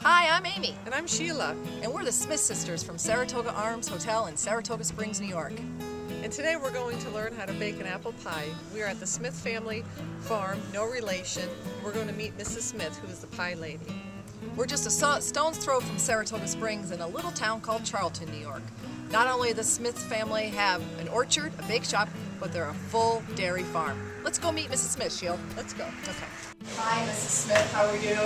Hi, I'm Amy, And I'm Sheila. and we're the Smith sisters from Saratoga Arms Hotel in Saratoga Springs, New York. And today we're going to learn how to bake an apple pie. We are at the Smith family farm, no relation. We're going to meet Mrs. Smith, who is the pie lady. We're just a stone's throw from Saratoga Springs in a little town called Charlton, New York. Not only does the Smith family have an orchard, a bake shop, but they're a full dairy farm. Let's go meet Mrs. Smith, Sheila. Let's go. Okay. Hi, Mrs. Smith. How are you?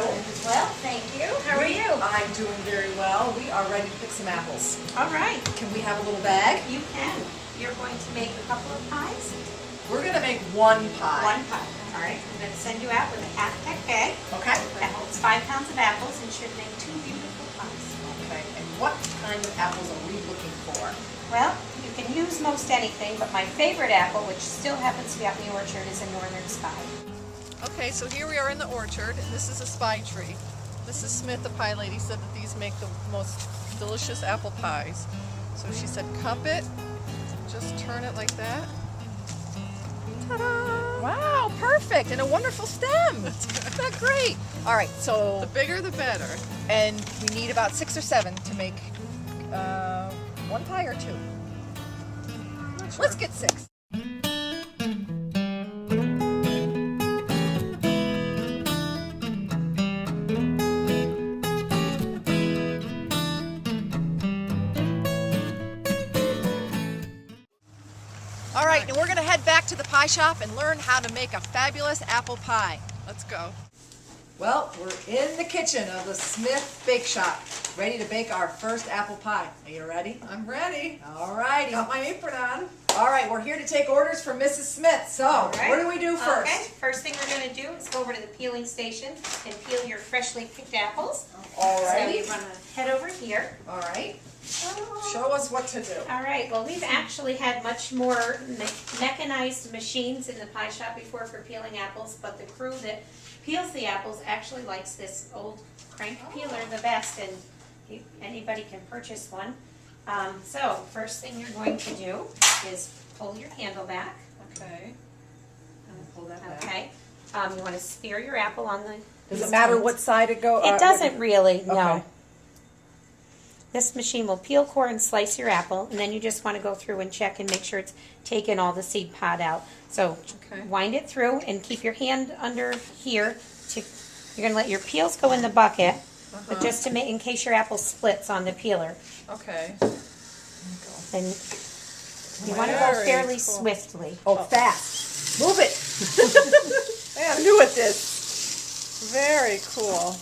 Well, thank you. How are you? I'm doing very well. We are ready to pick some apples. All right. Can we have a little bag? You can. You're going to make a couple of pies? We're going to make one pie. One pie. All right. I'm going to send you out with a half-pack bag. Okay. That holds 5 pounds of apples and should make 2 beautiful pies. Okay. And what kind of apples are we looking for? Well, you can use most anything, but my favorite apple, which still happens to be out in the orchard, is a Northern Spy. Okay, so here we are in the orchard, and this is a spy tree. Mrs. Smith, the pie lady, said that these make the most delicious apple pies. So she said cup it, just turn it like that. Ta-da! Wow, perfect, and a wonderful stem. Isn't that great? All right, so, The bigger the better. and we need about 6 or 7 to make one pie or 2. Not sure. Let's get 6. All right, and we're going to head back to the pie shop and learn how to make a fabulous apple pie. Let's go. Well, we're in the kitchen of the Smith Bake Shop, ready to bake our first apple pie. Are you ready? I'm ready. All righty. Got my apron on. All right, we're here to take orders from Mrs. Smith. So, All right. what do we do first? Okay. First thing we're going to do is go over to the peeling station and peel your freshly picked apples. All So righty. you want to head over here. All right. Show us what to do. All right, well, we've actually had much more mechanized machines in the pie shop before for peeling apples, but the crew that peels the apples actually likes this old crank peeler the best, and anybody can purchase one. So, first thing you're going to do is pull your handle back, Okay. Pull that back. okay? You want to spear your apple on the... Does it matter what side it goes? It doesn't really, no. Okay. This machine will peel, core, and slice your apple, and then you just want to go through and check and make sure it's taken all the seed pod out. So Okay. wind it through and keep your hand under here. You're going to let your peels go in the bucket, but just to make, in case your apple splits on the peeler. Okay. Then you want to go Very fairly cool. swiftly. Oh, fast. Move it. I'm new at this. Very cool.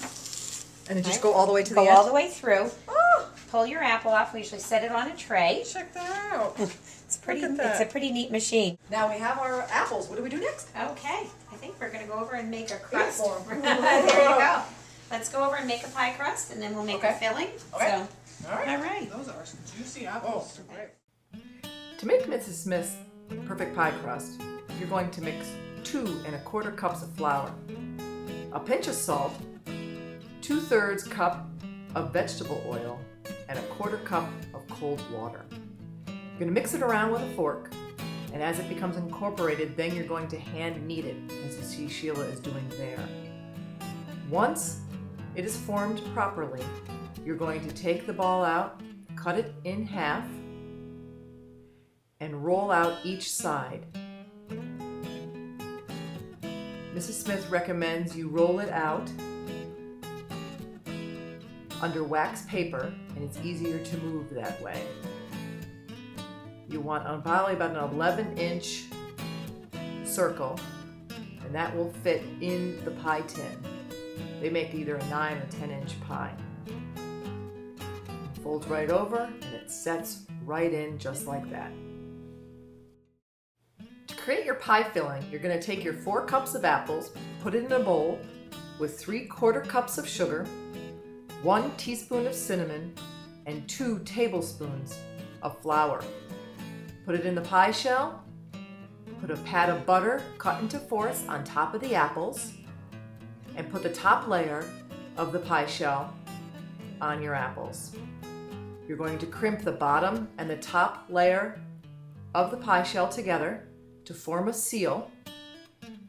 And then just go all the way to the Go end? all the way through. Oh, Pull your apple off. We usually set it on a tray. check that out. It's pretty. Look at that. It's a pretty neat machine. Now we have our apples. What do we do next? Okay, I think we're going to go over and make a crust. more. There you go. Let's go over and make a pie crust, and then we'll make a Okay. filling. Okay. So, All right. all right. Those are some juicy apples. Oh, great. To make Mrs. Smith's perfect pie crust, you're going to mix 2 1/4 cups of flour, a pinch of salt, 2/3 cup of vegetable oil, and 1/4 cup of cold water. You're going to mix it around with a fork, and as it becomes incorporated, then you're going to hand knead it, as you see Sheila is doing there. Once it is formed properly, you're going to take the ball out, cut it in half, and roll out each side. Mrs. Smith recommends you roll it out under wax paper, and it's easier to move that way. You want probably about an 11-inch circle, and that will fit in the pie tin. They make either a 9 or 10-inch pie. It folds right over, and it sets right in just like that. To create your pie filling, you're going to take your 4 cups of apples, put it in a bowl with 3/4 cups of sugar, 1 teaspoon of cinnamon, and 2 tablespoons of flour. Put it in the pie shell, put a pat of butter cut into fourths on top of the apples, and put the top layer of the pie shell on your apples. You're going to crimp the bottom and the top layer of the pie shell together to form a seal,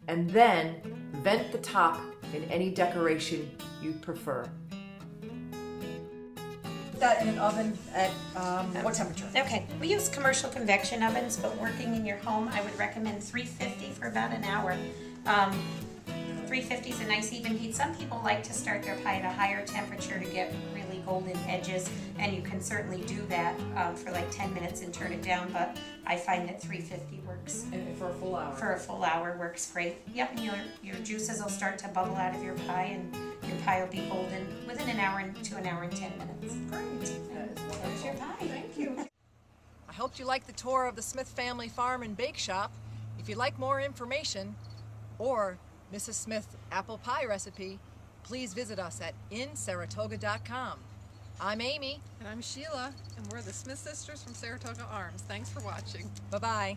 and then vent the top in any decoration you prefer. that in an oven at what temperature? Okay, we use commercial convection ovens, but working in your home, I would recommend 350 for about an hour. 350 is a nice even heat. Some people like to start their pie at a higher temperature to get really golden edges, and you can certainly do that for like 10 minutes and turn it down, but I find that 350 works. And for a full hour. For a full hour works great. Yep, and your juices will start to bubble out of your pie, and your pie will be golden within an hour to an hour and 10 minutes. Great. That is wonderful. There's your pie. Thank you. I hope you liked the tour of the Smith Family Farm and Bake Shop. If you'd like more information or Mrs. Smith's apple pie recipe, please visit us at insaratoga.com. I'm Amy. And I'm Sheila, and we're the Smith sisters from Saratoga Arms. Thanks for watching. Bye-bye.